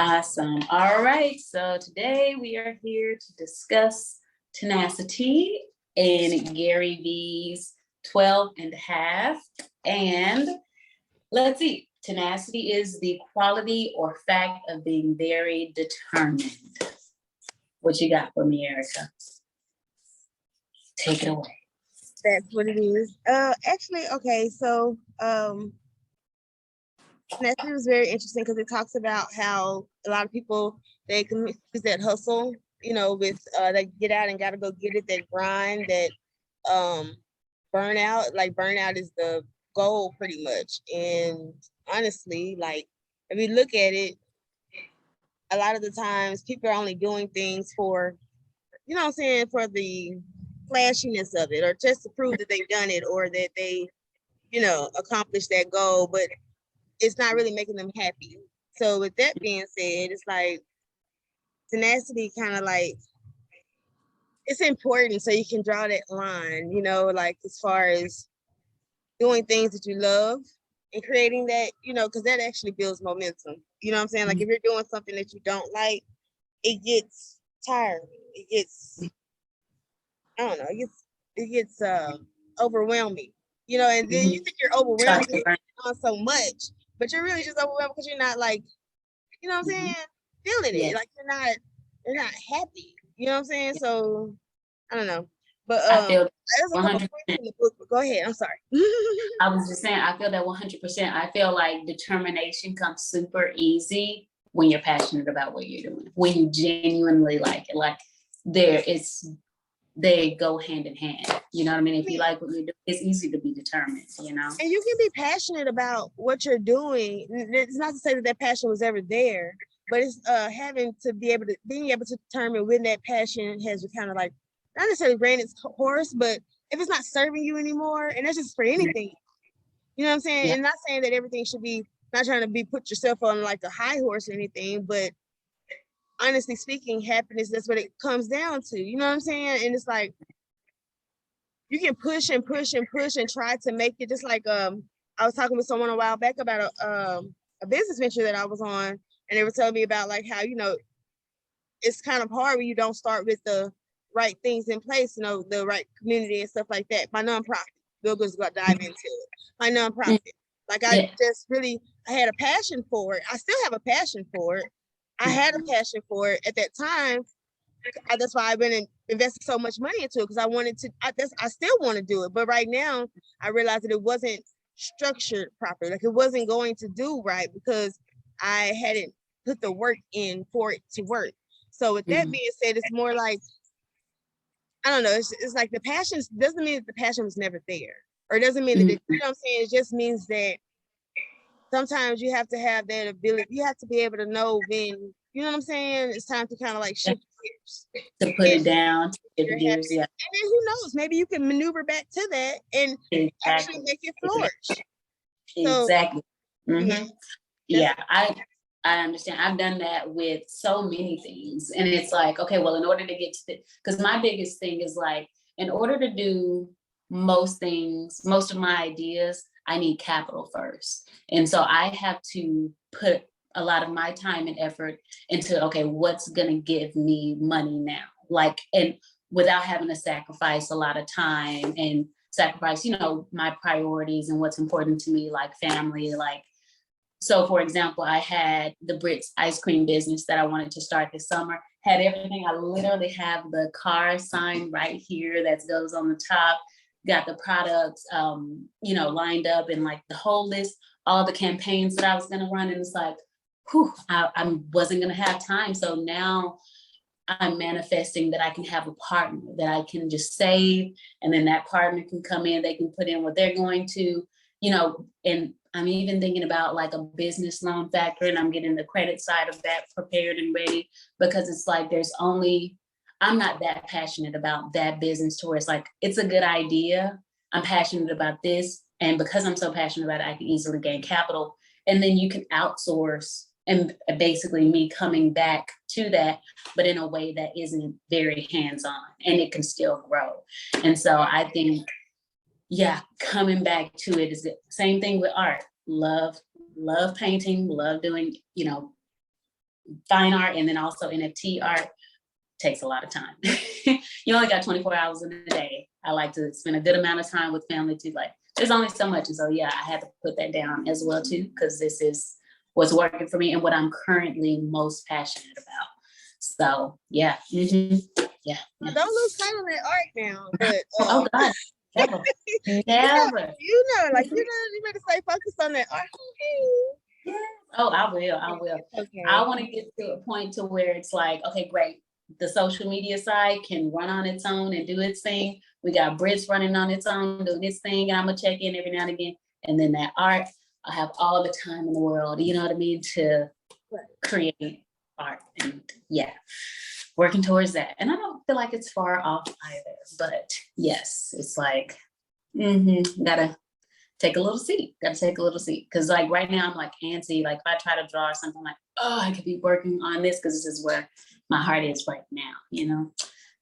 Awesome. All right. So today we are here to discuss tenacity in Gary Vee's 12 and a half. And let's see, tenacity is the quality or fact of being very determined. What you got for me, Erica? Take it away. That's what it is. Actually, okay, so tenacity was very interesting because it talks about how a lot of people, they can use that hustle, with they get out and gotta go get it, that grind, that burnout. Like burnout is the goal pretty much. And honestly, like if you look at it, a lot of the times people are only doing things for, for the flashiness of it, or just to prove that they've done it, or that they, accomplished that goal, but it's not really making them happy. So with that being said, it's like tenacity kind of like, it's important so you can draw that line, like as far as doing things that you love and creating that, because that actually builds momentum. You know what I'm saying? Like if you're doing something that you don't like, it gets tiring. It gets, I don't know, it gets overwhelming, and then you think you're overwhelmed because you're doing so much, but you're really just overwhelmed because you're not like, you know what I'm saying, feeling it. Like you're not happy. You know what I'm saying? So I don't know. But I feel there's a couple points in the book, but go ahead. I'm sorry. I was just saying, I feel that 100%. I feel like determination comes super easy when you're passionate about what you're doing, when you genuinely like it. Like they go hand in hand. You know what I mean? If you like what you're doing, it's easy to be determined, And you can be passionate about what you're doing. It's not to say that that passion was ever there, but it's being able to determine when that passion has kind of like, not necessarily ran its course, but if it's not serving you anymore, and that's just for anything, you know what I'm saying? Yeah. And not saying that everything should be, not trying to be put yourself on like a high horse or anything, but honestly speaking, happiness, that's what it comes down to. You know what I'm saying? And it's like, you can push and push and push and try to make it, just like I was talking with someone a while back about a business venture that I was on, and they were telling me about like how, it's kind of hard when you don't start with the right things in place, the right community and stuff like that. My nonprofit, Bill Good's about to dive into it. My nonprofit, like I had a passion for it. I still have a passion for it. I had a passion for it at that time. That's why I've been investing so much money into it, because I wanted to. I still want to do it, but right now I realized that it wasn't structured properly. Like it wasn't going to do right because I hadn't put the work in for it to work. So with that being said, it's more like, I don't know. It's like the passion doesn't mean that the passion was never there, or it doesn't mean that you know what I'm saying. It just means that sometimes you have to have that ability. You have to be able to know when, you know what I'm saying, it's time to kind of like shift gears, to put it down, to shift gears, yeah. And then who knows, maybe you can maneuver back to that and actually make it flourish. Exactly. So, yeah, I understand. I've done that with so many things, and it's like, okay, well, in order to get to because my biggest thing is like, in order to do most things, most of my ideas, I need capital first. And so I have to put a lot of my time and effort into, okay, what's going to give me money now? Like, and without having to sacrifice a lot of time and sacrifice, my priorities and what's important to me, like family, like, so for example, I had the Brits ice cream business that I wanted to start this summer, had everything. I literally have the car sign right here that goes on the top, got the products, lined up, and like the whole list, all the campaigns that I was going to run. And it's like, I wasn't going to have time. So now I'm manifesting that I can have a partner that I can just save, and then that partner can come in, they can put in what they're going to, and I'm even thinking about like a business loan factor, and I'm getting the credit side of that prepared and ready, because it's like, I'm not that passionate about that business to where it's like, it's a good idea. I'm passionate about this. And because I'm so passionate about it, I can easily gain capital. And then you can outsource, and basically me coming back to that, but in a way that isn't very hands-on, and it can still grow. And so I think, coming back to it is the same thing with art. Love painting, love doing, fine art and then also NFT art takes a lot of time. You only got 24 hours in a day. I like to spend a good amount of time with family too. Like there's only so much. And so yeah, I had to put that down as well too, because this is what's working for me and what I'm currently most passionate about. So yeah. Yeah. Don't lose sight on that art now. But Oh God. Never. Never. You better stay focused on that art. Yeah. Oh, I will. Okay. I want to get to a point to where it's like, okay, great. The social media side can run on its own and do its thing. We got Brits running on its own, doing its thing, and I'm gonna check in every now and again. And then that art, I have all the time in the world, you know what I mean, to create art. And yeah, working towards that. And I don't feel like it's far off either. But yes, it's like, gotta take a little seat. Because like right now I'm like antsy. Like if I try to draw or something, like, oh, I could be working on this because this is where my heart is right now, you know?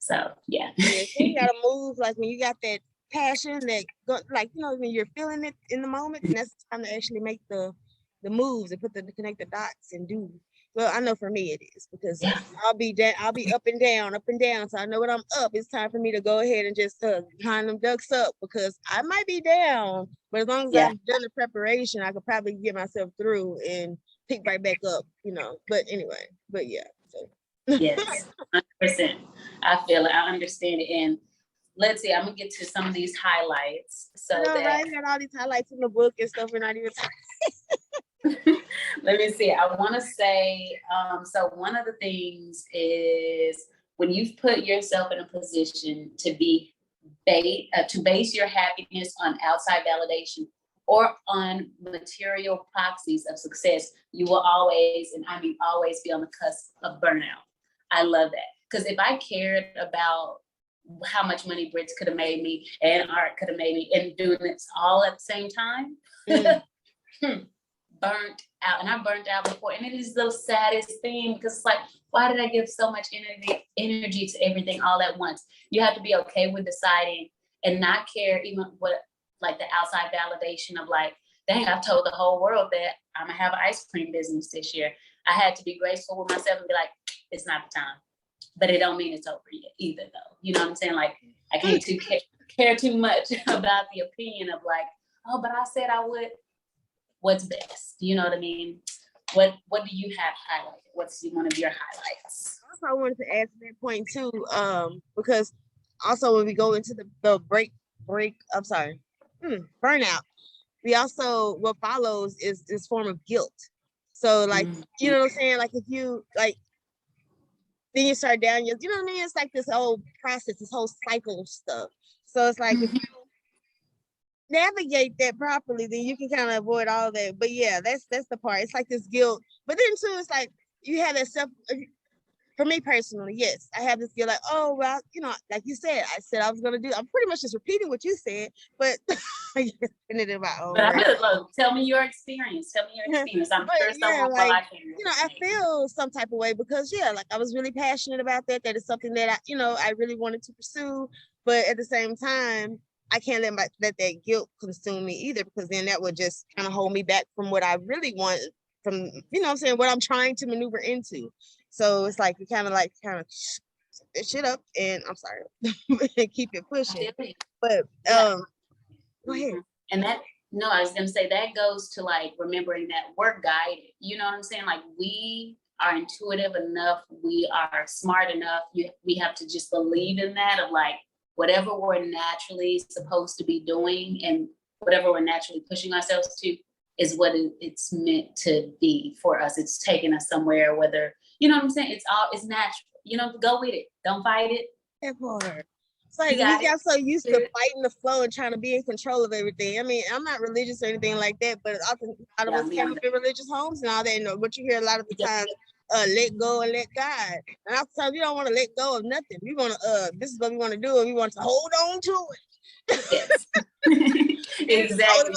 So yeah. You gotta move like when you got that passion that go, like, you know, when you're feeling it in the moment, and that's the time to actually make the moves and connect the dots and do. Well, I know for me it is, because I'll be up and down. So I know when I'm up, it's time for me to go ahead and just line them ducks up, because I might be down, but as long as I've done the preparation, I could probably get myself through and pick right back up, you know. But anyway, but yeah. So. Yes, 100%. I feel it. I understand it. And let's see, I'm gonna get to some of these highlights. So I got all these highlights in the book and stuff, and not even. Let me see. I want to say, so one of the things is when you've put yourself in a position to base your happiness on outside validation or on material proxies of success, you will always, and I mean always, be on the cusp of burnout. I love that, because if I cared about how much money Brits could have made me and art could have made me, and doing this all at the same time, burnt out. And I burnt out before, and it is the saddest thing, because it's like, why did I give so much energy to everything all at once? You have to be okay with deciding and not care even what, like, the outside validation of like, dang, I've told the whole world that I'm gonna have an ice cream business this year. I had to be graceful with myself and be like, it's not the time. But it don't mean it's over yet either, though. You know what I'm saying? Like, I can't care too much about the opinion of like, oh, but I said I would. What's best? You know what I mean? What do you have highlighted? What's one of your highlights? Also, I wanted to add to that point too, because also when we go into the burnout, we also, what follows is this form of guilt. So like, you know what I'm saying? Like if you like, then you start down, you know what I mean? It's like this whole process, this whole cycle of stuff. So it's like if you navigate that properly, then you can kind of avoid all that. But yeah, that's the part. It's like this guilt. But then too, it's like you have that self. For me personally, yes, I have this guilt, like, oh well, you know, like you said, I said I was gonna do. I'm pretty much just repeating what you said, but I ended in my own. But I really love. Tell me your experience. I'm sure someone like, you know, I feel some type of way because like I was really passionate about that. That is something that I really wanted to pursue, but at the same time, I can't let that guilt consume me either, because then that would just kind of hold me back from what I really want, from, you know what I'm saying, what I'm trying to maneuver into. So it's like you kind of that shit up, and I'm sorry, and keep it pushing. But go ahead. And that, no, I was gonna say that goes to like remembering that we're guided. You know what I'm saying? Like, we are intuitive enough, we are smart enough. We have to just believe in that, of like, whatever we're naturally supposed to be doing and whatever we're naturally pushing ourselves to is what it's meant to be for us. It's taking us somewhere, whether, you know what I'm saying? It's natural, you know, go with it. Don't fight it. It's like we got so used to fighting the flow and trying to be in control of everything. I mean, I'm not religious or anything like that, but often a lot of us came up in religious homes and all that. And what you hear a lot of the times, let go and let God. And oftentimes we don't want to let go of nothing. We want to, this is what we want to do, and we want to hold on to it. Yes. Exactly.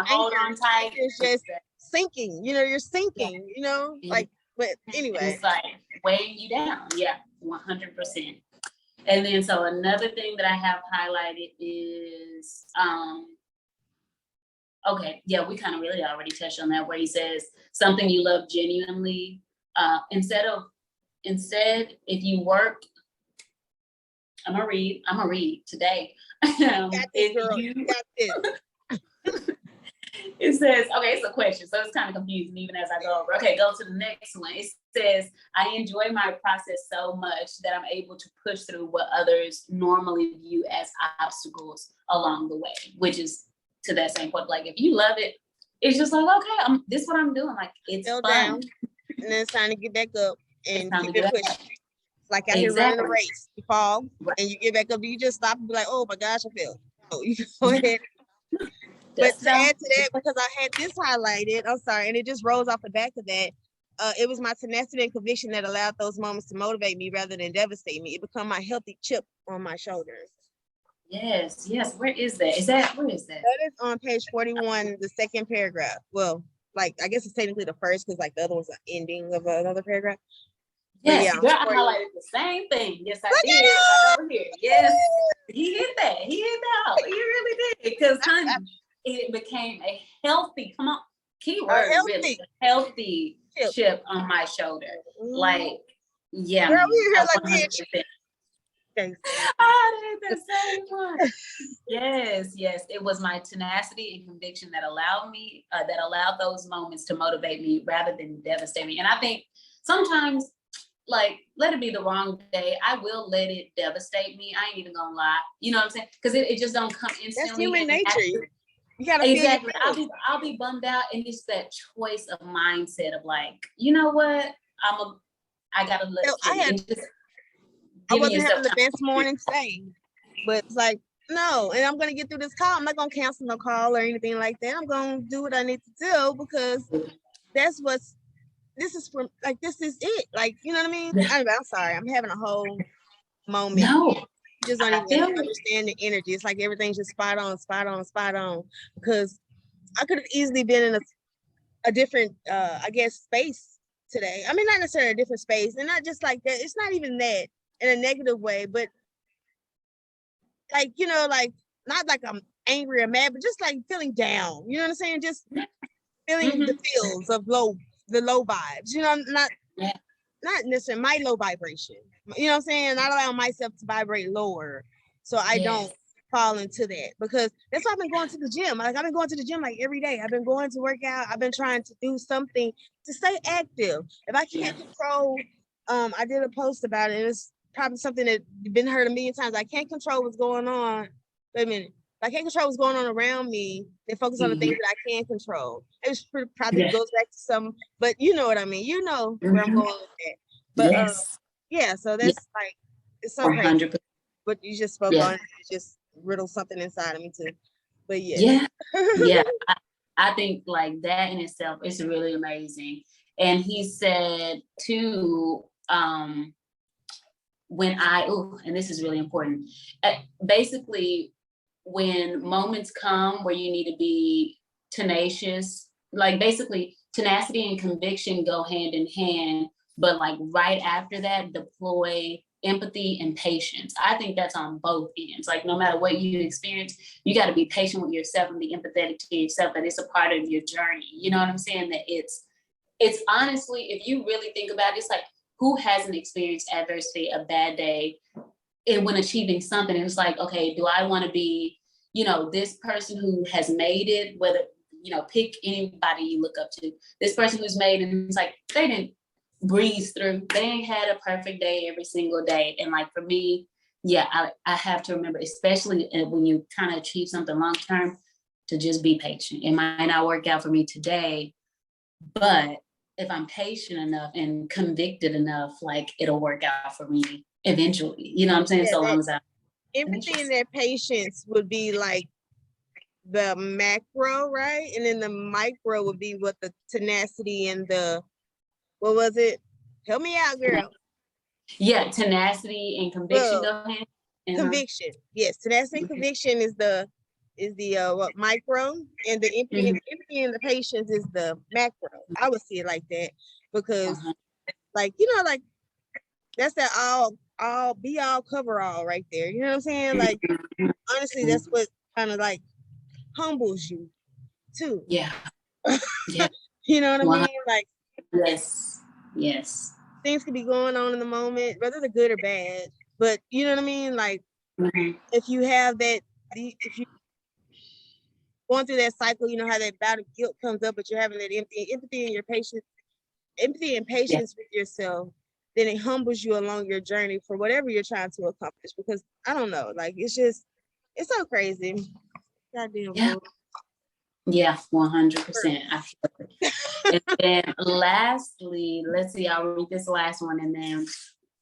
Hold on tight. It's just sinking. You know, you're sinking. You know, like. But anyway, it's like weighing you down. Yeah, 100%. And then, so another thing that I have highlighted is, okay, yeah, we kind of really already touched on that, where he says something you love genuinely Instead, if you work, I'm gonna read today. Got this, girl. You Got this. It says, okay, it's a question, so it's kind of confusing even as I go over. Okay, go to the next one. It says, I enjoy my process so much that I'm able to push through what others normally view as obstacles along the way, which is to that same point. Like, if you love it, it's just like, okay, this is what I'm doing. Like, it's Fell fun. down, and then it's time to get back up and keep it pushing. Like out here running a race, you fall and you get back up. You just stop and be like, oh my gosh, I fell. Oh, you go ahead. But to add to that, because I had this highlighted, I'm sorry, and it just rolls off the back of that. It was my tenacity and conviction that allowed those moments to motivate me rather than devastate me. It became my healthy chip on my shoulders. Yes. Where is that? Where is that? That is on page 41, the second paragraph. Well, like, I guess it's technically the first because like the other one's an ending of another paragraph. Yes, yeah, girl, I highlighted the same thing. Yes, I did. Right over here. Yes, he hit that. He really did. Because, honey, it became a healthy, come on, keyword, really, a healthy chip on my shoulder. Like, yeah, girl, we I like 100%. I did the same one. Yes. It was my tenacity and conviction that allowed those moments to motivate me rather than devastate me. And I think sometimes, like, let it be the wrong day, I will let it devastate me. I ain't even gonna lie. You know what I'm saying? Because it just don't come instantly. That's human nature. You gotta exactly. I'll be bummed out, and it's that choice of mindset of like, you know what? I gotta let it. I wasn't having the best morning today, but it's like, no, and I'm gonna get through this call. I'm not gonna cancel no call or anything like that. I'm gonna do what I need to do because this is it. Like, you know what I mean? I'm sorry, I'm having a whole moment. No, you just don't even understand the energy. It's like everything's just spot on. Because I could have easily been in a different, I guess, space today. I mean, not necessarily a different space, and not just like that. It's not even that in a negative way, but like, you know, like not like I'm angry or mad, but just like feeling down. You know what I'm saying? Just feeling the feels of the low vibes. You know, not necessarily my low vibration. You know what I'm saying? Not allowing myself to vibrate lower, so I don't fall into that, because that's why I've been going to the gym. Like, I've been going to the gym like every day. I've been going to work out. I've been trying to do something to stay active. If I can't control, I did a post about it. It's probably something that you've been heard a million times. I can't control what's going on. Wait a minute. I can't control what's going on around me. They focus on the things that I can control. It probably goes back to some, but you know what I mean. You know where I'm going with that. But so that's like, it's so crazy. 100%. But you just spoke on it. It just riddled something inside of me too. But I think like that in itself is really amazing. And he said too, and this is really important. Basically, when moments come where you need to be tenacious, like basically tenacity and conviction go hand in hand, but like right after that, deploy empathy and patience. I think that's on both ends. Like, no matter what you experience, you got to be patient with yourself and be empathetic to yourself, that it's a part of your journey. You know what I'm saying? That it's honestly, if you really think about it, it's like, who hasn't experienced adversity, a bad day, and when achieving something, it's like, okay, do I want to be, this person who has made it, whether, pick anybody you look up to, this person who's made it, and it's like, they didn't breeze through. They ain't had a perfect day every single day. And like, for me, I have to remember, especially when you trying to achieve something long term, to just be patient. It might not work out for me today, but if I'm patient enough and convicted enough, like, it'll work out for me eventually. You know what I'm saying? So long as everything in that patience would be like the macro, right? And then the micro would be what the tenacity and the, what was it? Help me out, girl. Yeah, tenacity and conviction go hand. Conviction, yes. Tenacity and conviction is the what, micro, and the empathy and the patience is the macro. I would see it like that, because like, like that's that all be all cover all right there. You know what I'm saying? Like, honestly, that's what kind of like humbles you too. Yeah. You know what I mean? Like, Yes. Things could be going on in the moment, whether they're good or bad. But you know what I mean? Like, if you have that, if you going through that cycle, you know how that bout of guilt comes up, but you're having that empathy and your patience, empathy and patience with yourself, then it humbles you along your journey for whatever you're trying to accomplish. Because I don't know, like it's so crazy. Goddamn book. Yeah, 100%. I feel it. And then lastly, let's see, I'll read this last one and then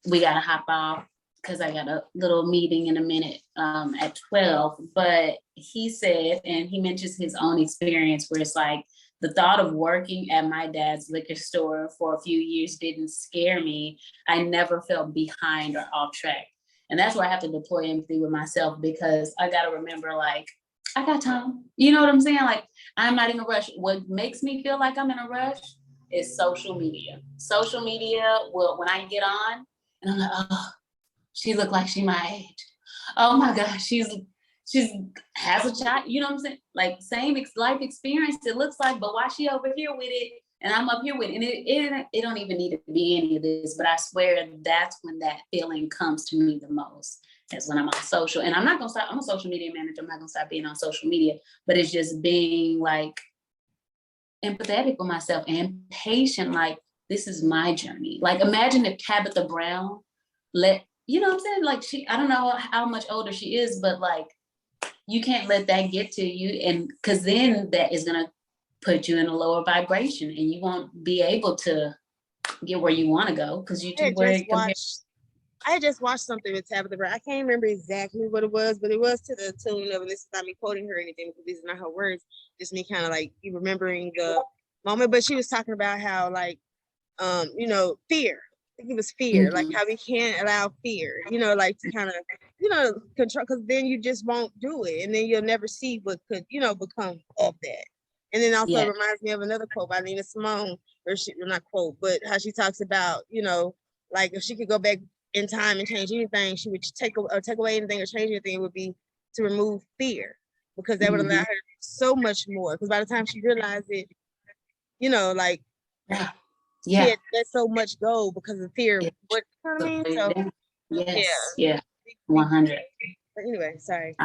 we gotta hop off because I got a little meeting in a minute at 12. But he said, and he mentions his own experience where it's like the thought of working at my dad's liquor store for a few years didn't scare me. I never felt behind or off track. And that's where I have to deploy empathy with myself because I gotta remember, like, I got time. You know what I'm saying? Like, I'm not in a rush. What makes me feel like I'm in a rush is social media. Social media will, when I get on, and I'm like, oh, she looked like she my age. Oh my gosh, she's has a child. You know what I'm saying? Like same life experience. It looks like, but why she over here with it and I'm up here with it? And it don't even need to be any of this. But I swear that's when that feeling comes to me the most. Is when I'm on social, and I'm not gonna stop. I'm a social media manager. I'm not gonna stop being on social media. But it's just being like empathetic with myself and patient. Like this is my journey. Like imagine if Tabitha Brown you know what I'm saying? Like I don't know how much older she is, but like you can't let that get to you. And because then that is gonna put you in a lower vibration and you won't be able to get where you want to go because you too worried. I just watched something with Tabitha Brown. I can't remember exactly what it was, but it was to the tune of, and this is not me quoting her or anything because these are not her words, just me kind of like remembering the moment. But she was talking about how like, you know, fear. I think it was fear, like how we can't allow fear, you know, like to kind of, you know, control, because then you just won't do it. And then you'll never see what could, you know, become of that. And then also it reminds me of another quote by Nina Simone, or she, well, not quote, but how she talks about, you know, like if she could go back in time and change anything, she would take away anything or change anything, it would be to remove fear, because that would allow her so much more. Because by the time she realized it, you know, like she had let so much go because of fear. What you know what I mean? So yeah, 100. But anyway, sorry.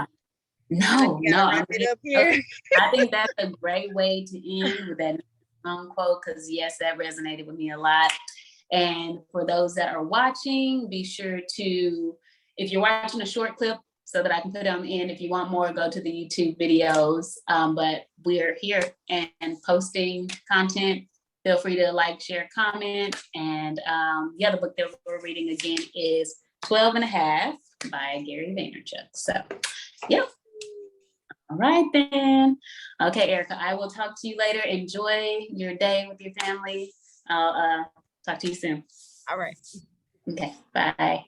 No, wrap it up here. I think that's a great way to end with that quote because yes, that resonated with me a lot. And for those that are watching, be sure to, if you're watching a short clip so that I can put it on the end, if you want more, go to the YouTube videos. But we're here and posting content. Feel free to like, share, comment. And the other book that we're reading again is 12 and a Half by Gary Vaynerchuk. So, yeah. All right, then. Okay, Erica, I will talk to you later. Enjoy your day with your family. I'll talk to you soon. All right. Okay, bye.